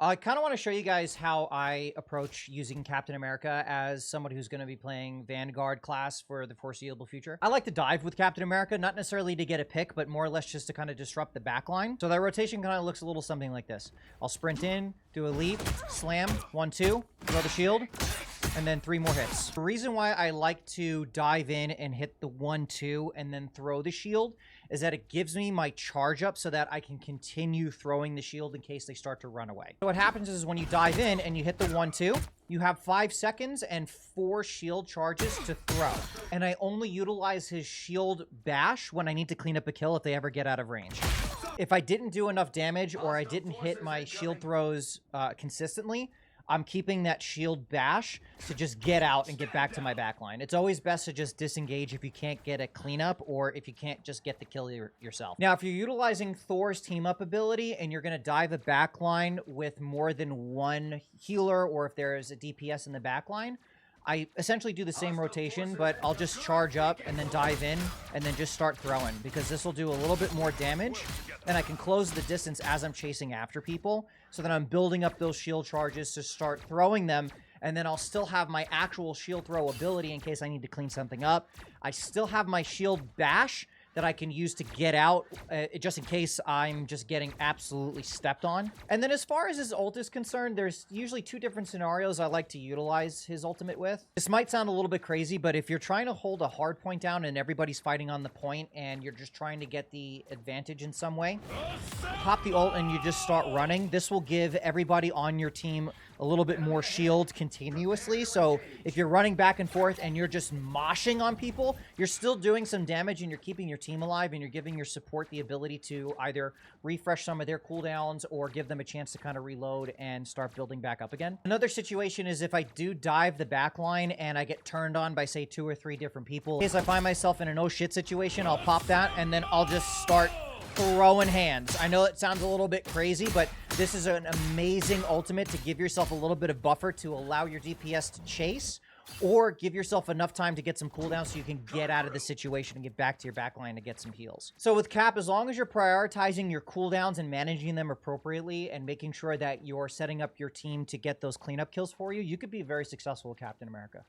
I kind of want to show you guys how I approach using Captain America as somebody who's going to be playing Vanguard class for the foreseeable future. I like to dive with Captain America, not necessarily to get a pick, but more or less just to kind of disrupt the backline. So that rotation kind of looks a little something like this. I'll sprint in, do a leap, slam, 1-2, throw the shield, and then 3 more hits. The reason why I like to dive in and hit the 1-2 and then throw the shield is that it gives me my charge up so that I can continue throwing the shield in case they start to run away. So what happens is when you dive in and you hit the 1-2, you have 5 seconds and 4 shield charges to throw. And I only utilize his shield bash when I need to clean up a kill if they ever get out of range. If I didn't do enough damage or I didn't hit my shield throws consistently, I'm keeping that shield bash to just get out and get back to my backline. It's always best to just disengage if you can't get a cleanup or if you can't just get the kill yourself. Now, if you're utilizing Thor's team up ability and you're going to dive a backline with more than one healer, or if there is a DPS in the backline, I essentially do the same rotation, but I'll just charge up and then dive in and then just start throwing, because this will do a little bit more damage and I can close the distance as I'm chasing after people, so that I'm building up those shield charges to start throwing them, and then I'll still have my actual shield throw ability in case I need to clean something up. I still have my shield bash that I can use to get out, just in case I'm just getting absolutely stepped on. And then as far as his ult is concerned, there's usually 2 different scenarios I like to utilize his ultimate with. This might sound a little bit crazy, but if you're trying to hold a hard point down and everybody's fighting on the point and you're just trying to get the advantage in some way, pop the ult and you just start running. This will give everybody on your team a little bit more shield continuously. So if you're running back and forth and you're just moshing on people, you're still doing some damage and you're keeping your team alive, and you're giving your support the ability to either refresh some of their cooldowns or give them a chance to kind of reload and start building back up again. Another situation is if I do dive the back line and I get turned on by, say, 2 or 3 different people. In case I find myself in an oh shit situation, I'll pop that and then I'll just start throwing hands. I know it sounds a little bit crazy, but this is an amazing ultimate to give yourself a little bit of buffer to allow your DPS to chase, or give yourself enough time to get some cooldowns so you can get out of the situation and get back to your backline to get some heals. So with Cap, as long as you're prioritizing your cooldowns and managing them appropriately and making sure that you're setting up your team to get those cleanup kills for you, you could be very successful with Captain America.